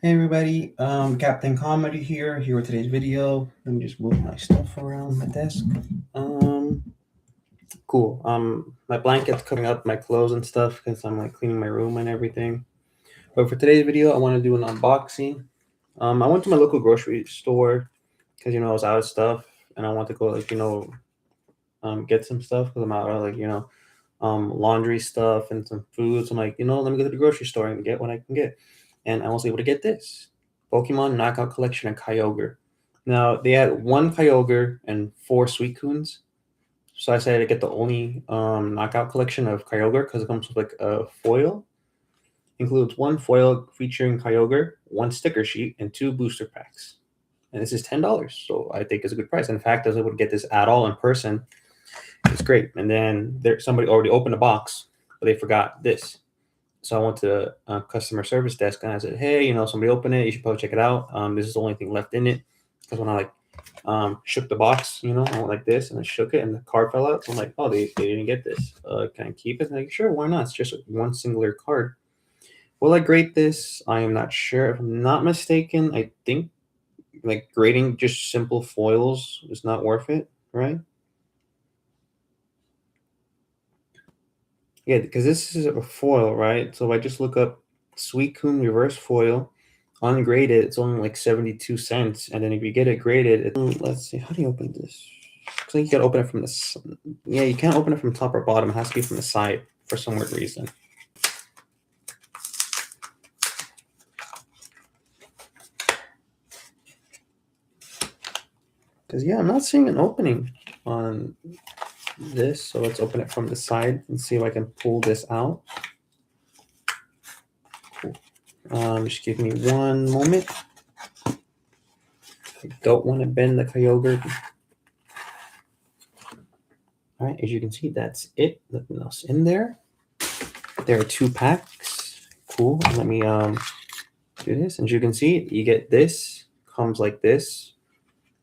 Hey everybody, Captain Comedy here with today's video. Let me just move my stuff around my desk. Cool. My blanket's covering up my clothes and stuff because I'm like cleaning my room and everything. But for today's video, I want to do an unboxing. I went to my local grocery store because I was out of stuff and I want to go get some stuff because I'm out of laundry stuff and some food. So I'm like, let me go to the grocery store and get what I can get. And I was able to get this Pokemon Knockout Collection and Kyogre. Now, they had one Kyogre and four Suicunes. So I decided to get the only Knockout Collection of Kyogre because it comes with like a foil. Includes one foil featuring Kyogre, one sticker sheet, and two booster packs. And this is $10. So I think it's a good price. In fact, I was able to get this at all in person. It's great. And then somebody already opened a box, but they forgot this. So I went to the customer service desk and I said, hey, somebody opened it. You should probably check it out. This is the only thing left in it. Because when I shook the box, I went like this and I shook it and the card fell out. So I'm like, oh, they didn't get this. Can I keep it? And like, sure, why not? It's just one singular card. Will I grade this? I am not sure. If I'm not mistaken, I think like grading just simple foils is not worth it, right? Yeah, because this is a foil, right? So if I just look up Suicune reverse foil, ungraded, it's only like 72 cents. And then if you get it graded, let's see, how do you open this? Looks like you gotta open it from the, yeah, you can't open it from top or bottom. It has to be from the side for some weird reason. Because, yeah, I'm not seeing an opening on this. So let's open it from the side and see if I can pull this out. Cool. Just give me one moment. I don't want to bend the Kyogre. All right, as you can see, that's it. Nothing else in there. There are two packs. Cool. Let me do this. As you can see, you get this. Comes like this.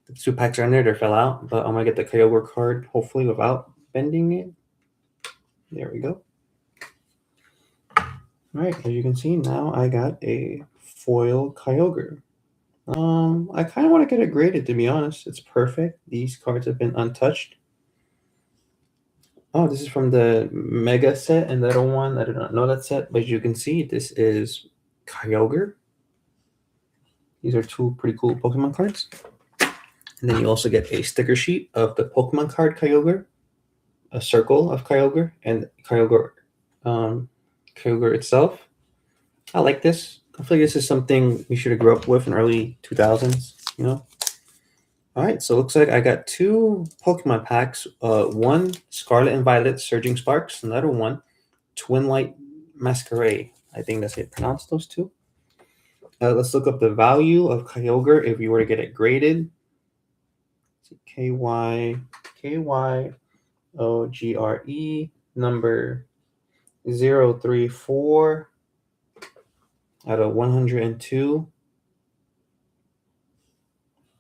The two packs are in there. They fell out, but I'm gonna get the Kyogre card hopefully without bending it. There we go. All right, as you can see, now I got a foil Kyogre. I kind of want to get it graded, to be honest. It's perfect. These cards have been untouched. Oh, this is from the Mega set and the other one. I did not know that set, but as you can see, this is Kyogre. These are two pretty cool Pokemon cards. And then you also get a sticker sheet of the Pokemon card Kyogre, a circle of Kyogre, and Kyogre itself. I like this. I feel like this is something we should have grew up with in early 2000s, All right, so it looks like I got two Pokemon packs. One Scarlet and Violet Surging Sparks, another one Twin Light Masquerade. I think that's how you pronounce those two. Let's look up the value of Kyogre if you were to get it graded. KYOGRE number 034 out of 102.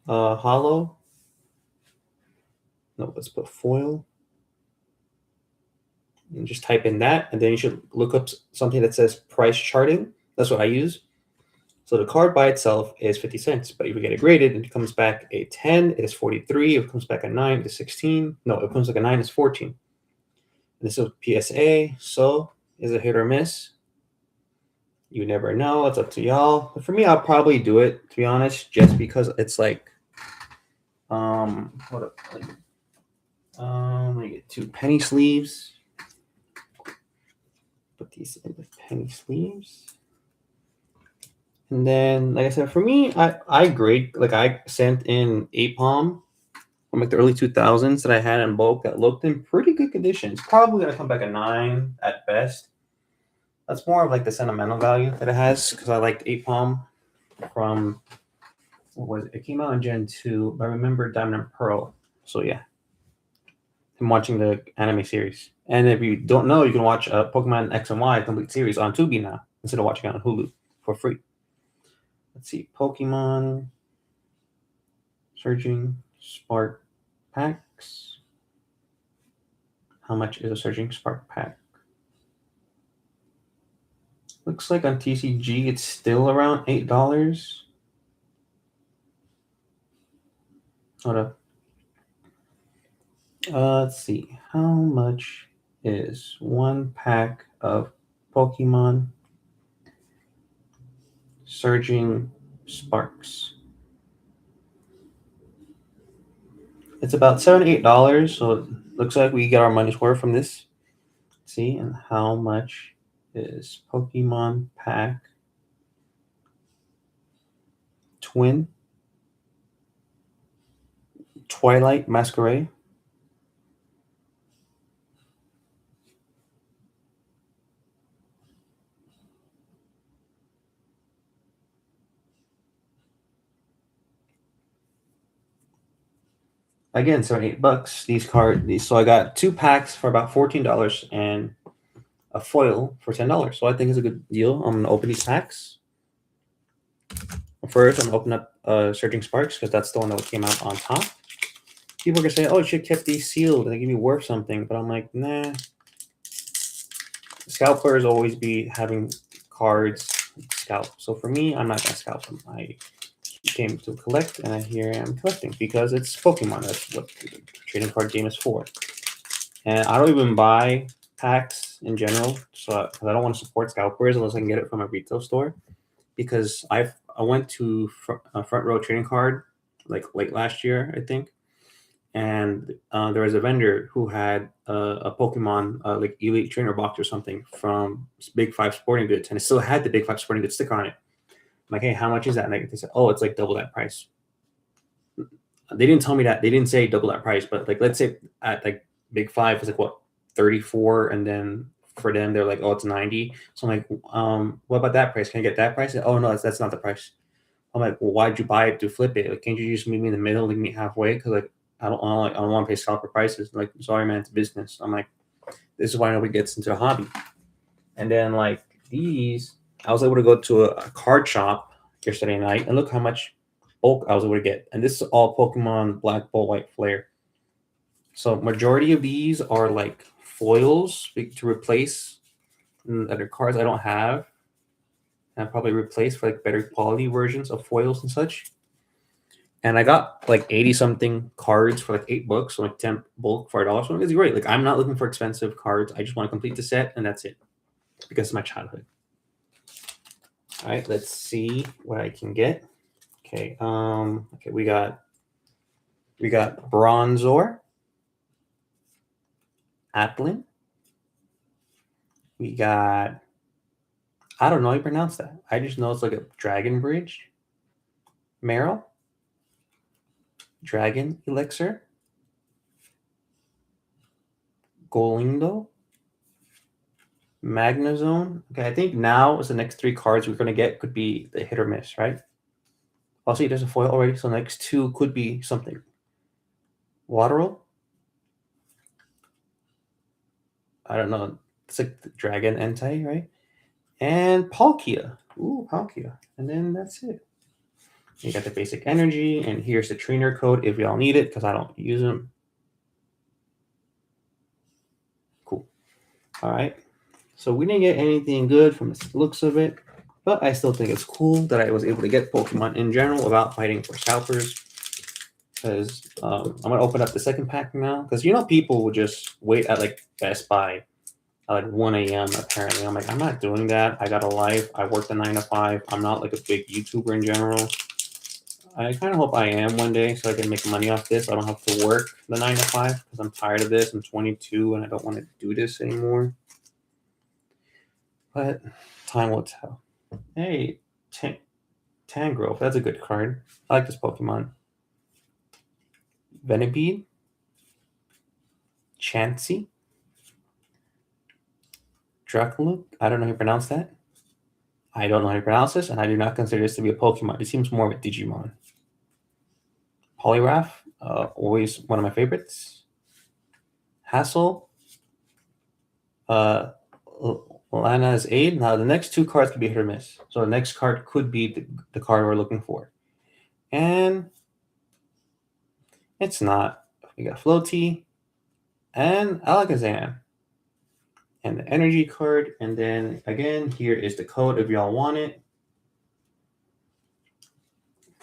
Hollow. No, let's put foil. And just type in that, and then you should look up something that says price charting. That's what I use. So the card by itself is 50 cents, but if you get it graded and it comes back a 10, it is 43. If it comes back a 9, it is 16. No, if it comes back a 9, it's 14. And this is PSA, so is it hit or miss? You never know. It's up to y'all. But for me, I'll probably do it, to be honest, just because it's like, hold up. Let me get two penny sleeves. Put these in the penny sleeves. And then, like I said, for me, I grade, like I sent in 8-Palm from like the early 2000s that I had in bulk that looked in pretty good condition. It's probably going to come back a 9 at best. That's more of like the sentimental value that it has because I liked 8-Palm from, what was it? It came out in Gen 2, but I remember Diamond and Pearl. So yeah, I'm watching the anime series. And if you don't know, you can watch Pokemon X and Y complete series on Tubi now instead of watching it on Hulu for free. Let's see, Pokemon Surging Spark packs. How much is a Surging Spark pack? looks like on TCG it's still around $8. Hold up. Let's see. How much is one pack of Pokemon Surging Sparks? It's about $7, $8, so it looks like we get our money's worth from this. Let's see, and how much is Pokemon Pack Twin Twilight Masquerade? Again, $7, $8. So I got 2 packs for about $14 and a foil for $10. So I think it's a good deal. I'm gonna open these packs. First, I'm gonna open up Surging Sparks because that's the one that came out on top. People are gonna say, "Oh, you should have kept these sealed and they give you worth something," but I'm like, nah. Scalpers always be having cards scalp. So for me, I'm not gonna scalp them. I came to collect, and here I am collecting because it's Pokemon. That's what the trading card game is for. And I don't even buy packs in general, so I don't want to support scalpers unless I can get it from a retail store. Because I went to Front Row Trading Card like late last year, I think, and there was a vendor who had a Pokemon like Elite Trainer box or something from Big Five Sporting Goods, and it still had the Big Five Sporting Goods sticker on it. I'm like, hey, how much is that? And they said, oh, it's like double that price. They didn't tell me that. They didn't say double that price, but like, let's say at like Big Five, it's like what, 34, and then for them they're like, oh, it's 90. So I'm like, what about that price? Can I get that price? Oh no, that's not the price. I'm like, well, why'd you buy it to flip it? Like, can't you just meet me in the middle, leave me halfway? Because like I don't want to pay scalper prices. Like, sorry, man, it's business. I'm like, this is why nobody gets into a hobby. And then like these, I was able to go to a card shop yesterday night and look how much bulk I was able to get. And this is all Pokemon Black Ball, White Flare. So majority of these are like foils to replace other cards I don't have, and probably replace for like better quality versions of foils and such. And I got like 80 something cards for like $8, so like 10 bulk for $1. So it's great. Like, I'm not looking for expensive cards. I just want to complete the set, and that's it because it's my childhood. All right, let's see what I can get. Okay, okay, we got Bronzor, Applin. We got, I don't know how you pronounce that. I just know it's like a Dragon Bridge. Meryl, Dragon Elixir, Golindo, Magnezone. Okay, I think now is the next 3 cards we're gonna get could be the hit or miss, right? I'll see there's a foil already, so the next 2 could be something. Waterl. I don't know. It's like the Dragon Entei, right? And Palkia. Ooh, Palkia. And then that's it. You got the basic energy, and here's the trainer code if y'all need it, because I don't use them. Cool. All right. So we didn't get anything good from the looks of it, but I still think it's cool that I was able to get Pokemon in general without fighting for scalpers. Because I'm gonna open up the second pack now. Because people would just wait at like Best Buy at like 1 a.m. apparently. I'm like, I'm not doing that. I got a life. I work the 9 to 5. I'm not like a big YouTuber in general. I kind of hope I am one day so I can make money off this. I don't have to work the 9 to 5 because I'm tired of this. I'm 22 and I don't want to do this anymore. But time will tell. Hey, Tangrowth. That's a good card. I like this Pokemon. Venipede. Chansey. Dracula. I don't know how you pronounce that. I don't know how you pronounce this, and I do not consider this to be a Pokemon. It seems more of a Digimon. Poliwrath. Always one of my favorites. Hassel. Lana's Aid. Now, the next 2 cards could be hit or miss. So the next card could be the card we're looking for. And it's not. We got Floaty and Alakazam. and the energy card. And then again, here is the code if y'all want it.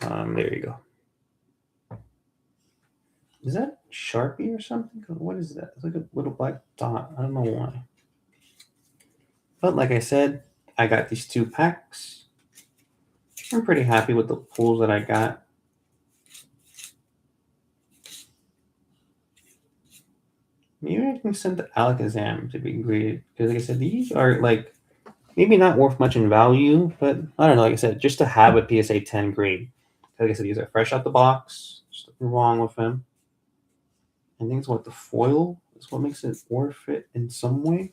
There you go. Is that Sharpie or something? What is that? It's like a little black dot. I don't know why. But like I said, I got these 2 packs. I'm pretty happy with the pulls that I got. Maybe I can send the Alakazam to be graded. Because like I said, these are like maybe not worth much in value, but I don't know, like I said, just to have a PSA 10 grade. Like I said, these are fresh out the box. There's nothing wrong with them. I think it's what the foil is what makes it worth it in some way.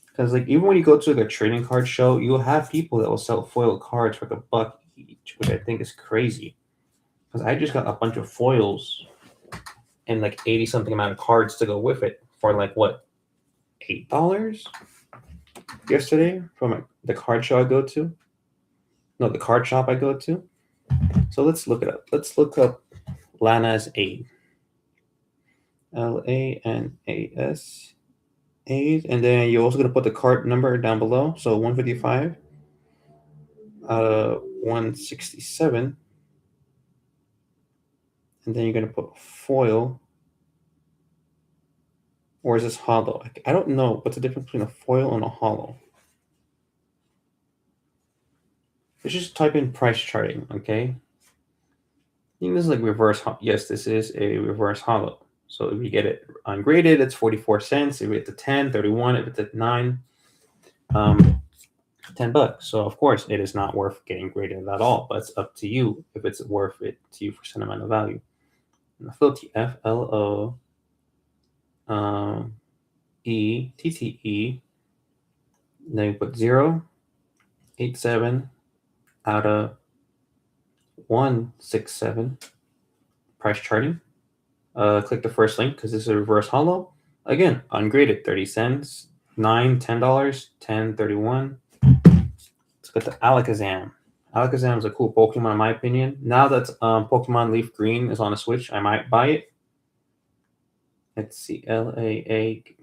Because like even when you go to like a trading card show, you'll have people that will sell foil cards for like $1 each, which I think is crazy. Because I just got a bunch of foils and like 80 something amount of cards to go with it for like what, $8 yesterday from the card show I go to. No, the card shop I go to. So let's look it up. Let's look up Lana's Aid. LANAS Aid. And then you're also going to put the card number down below. So 155 out of 167. And then you're going to put foil. Or is this hollow? I don't know what's the difference between a foil and a hollow. Let's just type in price charting, okay? I think this is like reverse. Yes, this is a reverse hollow. So if you get it ungraded, it's 44 cents. If it's a 10, 31. If it's a 9, $10. So of course it is not worth getting graded at all, but it's up to you if it's worth it to you for sentimental value. And the Floaty FLOETTE. Then you put 0.87 out of 167. Price charting. Click the first link because this is a reverse hollow. Again, ungraded, 30 cents, $9, $10, 10, 31. Let's get the Alakazam. Alakazam is a cool Pokemon in my opinion. Now that Pokemon Leaf Green is on the Switch, I might buy it. Let's see, ALAKAZAM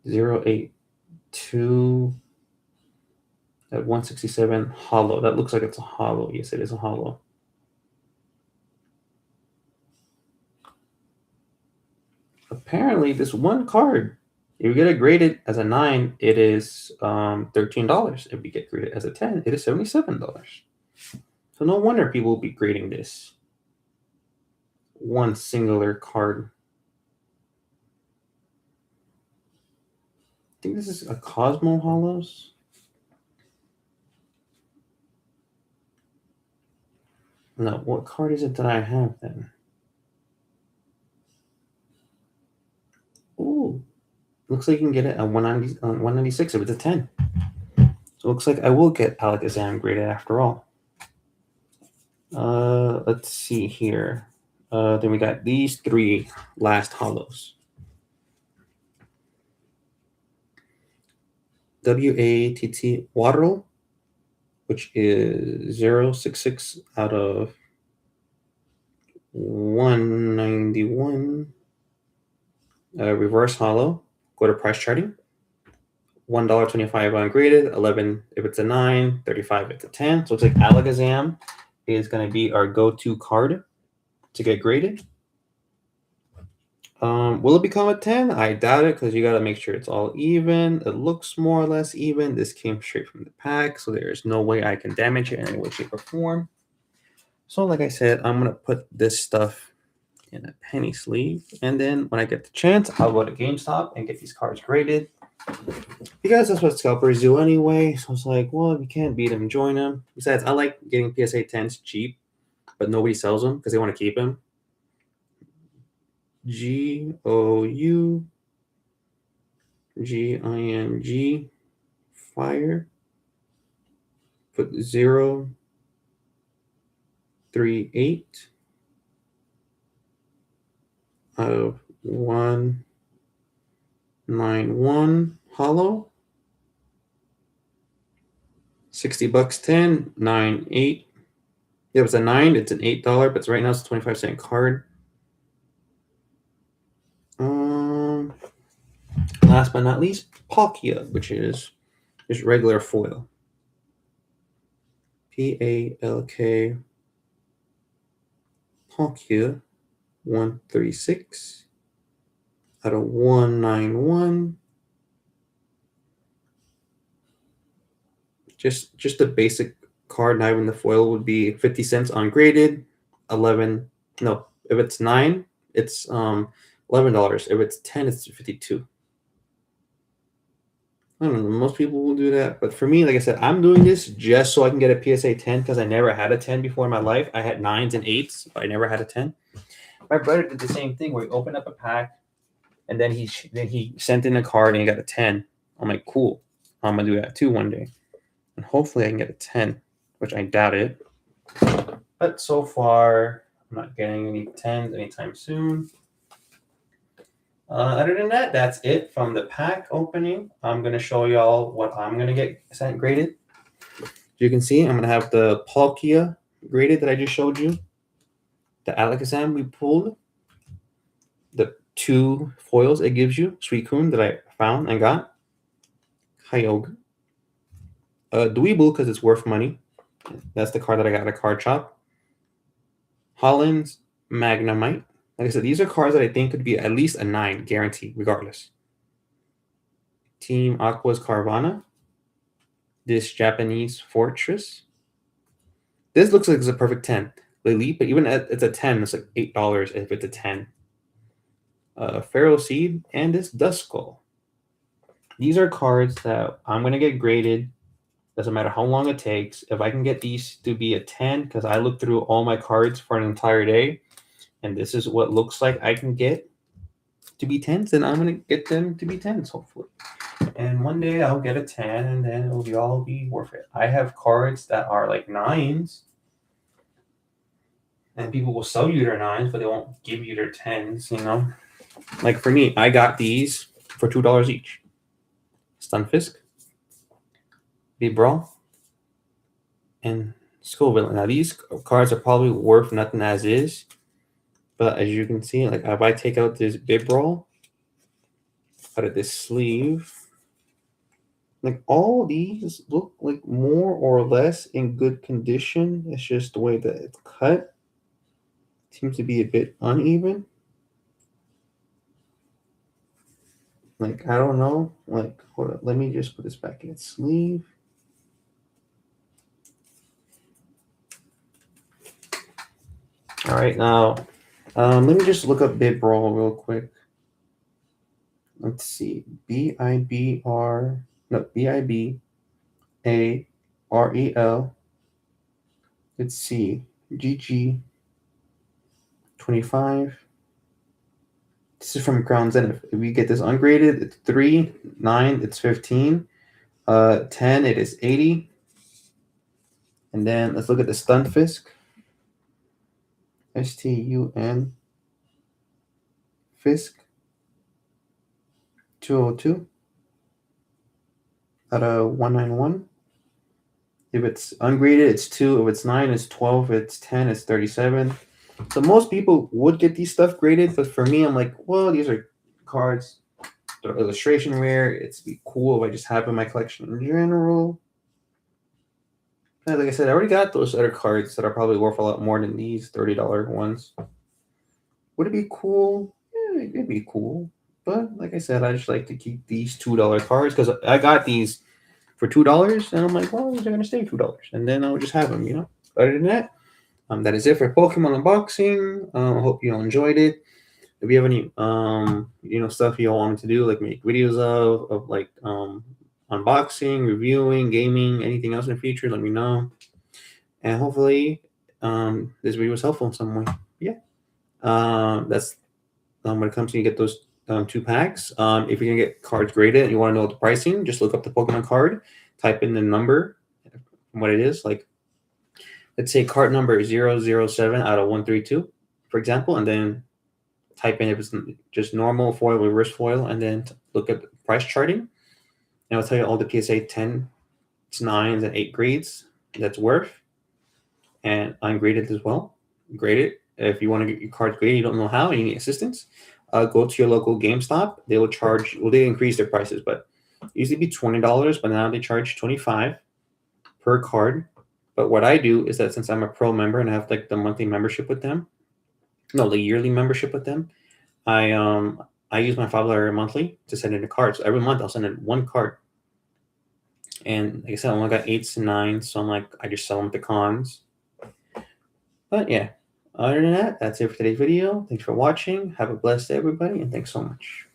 082 at 167 hollow. That looks like it's a hollow. Yes, it is a hollow. Apparently, this one card, if you get it graded as a 9, it is $13. If you get graded as a 10, it is $77. So no wonder people will be grading this one singular card. I think this is a Cosmo Hollows. No, what card is it that I have then? Ooh, looks like you can get it at 196 if it's a 10. So it looks like I will get Alakazam graded after all. Let's see here. Then we got these 3 last hollows. WATT Waddle, which is 0.66 out of 191. Reverse hollow. Go to price charting. $1.25 ungraded, 11 if it's a 9, 35 if it's a 10. So it's like Alakazam is going to be our go-to card to get graded. Will it become a 10? I doubt it because you got to make sure it's all even. It looks more or less even. This came straight from the pack, so there's no way I can damage it in any way, shape, or form. So like I said, I'm going to put this stuff in a penny sleeve. And then when I get the chance, I'll go to GameStop and get these cards graded. Because that's what scalpers do anyway. So it's like, well, if you can't beat them, join them. Besides, I like getting PSA 10s cheap, but nobody sells them because they want to keep them. GOUGING fire. Put 0.38 out of 191 hollow. $60 10, 9, 8. It was a 9. It's an $8, but right now it's a 25-cent card. Last but not least, Palkia, which is just regular foil. PALK. Palkia 136 out of 191. Just a basic card, not even the foil, would be 50 cents ungraded. 11. No, if it's 9, it's $11. If it's 10, it's 52. I don't know. Most people will do that, but for me, like I said, I'm doing this just so I can get a PSA 10 because I never had a 10 before in my life. I had 9s and 8s, but I never had a 10. My brother did the same thing where he opened up a pack, and then he sent in a card and he got a 10. I'm like, cool. I'm gonna do that too one day, and hopefully I can get a 10, which I doubt it. But so far, I'm not getting any 10s anytime soon. Other than that, that's it from the pack opening. I'm going to show y'all what I'm going to get sent graded. As you can see, I'm going to have the Palkia graded that I just showed you. The Alakazam we pulled. The 2 foils it gives you. Suicune that I found and got. Kyogre. Dweeble because it's worth money. That's the card that I got at a card shop. Holland's Magnemite. Like I said, these are cards that I think could be at least a 9, guaranteed, regardless. Team Aqua's Carvana. This Japanese Fortress. This looks like it's a perfect 10. Lily, but even at it's a 10, it's like $8 if it's a 10. Pharaoh Seed and this Duskull. These are cards that I'm going to get graded. Doesn't matter how long it takes. If I can get these to be a 10, because I looked through all my cards for an entire day, and this is what looks like I can get to be 10s, then I'm going to get them to be 10s, hopefully. And one day I'll get a 10, and then it'll all be worth it. I have cards that are like 9s, and people will sell you their 9s, but they won't give you their 10s, you know? Like for me, I got these for $2 each. Stunfisk, Bibral, and Scoville. Now these cards are probably worth nothing as is, but as you can see, like if I take out this Bibral out of this sleeve, like all these look like more or less in good condition. It's just the way that it's cut seems to be a bit uneven. Like, I don't know. Like, hold on. Let me just put this back in its sleeve. All right, now, let me just look up Bibral real quick. Let's see. B-I-B-R. No, B-I-B-A-R-E-L. Let's see. GG 25. This is from Crown Zenith. If we get this ungraded, it's 3. 9, it's 15. 10, it is 80. And then let's look at the Stunfisk. S-T-U-N. Fisk. 202. Out of 191. If it's ungraded, it's 2. If it's 9, it's 12. If it's 10, it's 37. So most people would get these stuff graded, but for me, I'm like, well, these are cards. They're illustration rare. It's be cool if I just have them in my collection in general. And like I said, I already got those other cards that are probably worth a lot more than these $30 ones. Would it be cool? Yeah, it'd be cool. But like I said, I just like to keep these $2 cards because I got these for $2, and I'm like, well, they're gonna stay $2, and then I'll just have them, you know. Other than that, that is it for Pokemon unboxing. I hope you all enjoyed it. If you have any stuff you all want me to do, like make videos of like unboxing, reviewing, gaming, anything else in the future, let me know. And hopefully this video was helpful in some way. Yeah. That's when it comes to you get those 2 packs. If you're gonna get cards graded and you want to know the pricing, just look up the Pokemon card, type in the number, what it is. Like, let's say card number 007 out of 132, for example, and then type in if it's just normal foil, reverse foil, and then look at the price charting. And it'll tell you all the PSA 10, 9s, and 8 grades that's worth. and ungraded as well. Graded. If you want to get your cards graded, you don't know how, and you need assistance, go to your local GameStop. They will charge. Well, they increase their prices, but it used to be $20, but now they charge $25 per card. But what I do is that since I'm a pro member and I have like the monthly membership with them, no, the yearly membership with them, I use my $5 monthly to send in the cards. So every month I'll send in one card. And like I said, I only got 8s and 9s, so I'm like, I just sell them at the cons. But yeah, other than that, that's it for today's video. Thanks for watching. Have a blessed day, everybody, and thanks so much.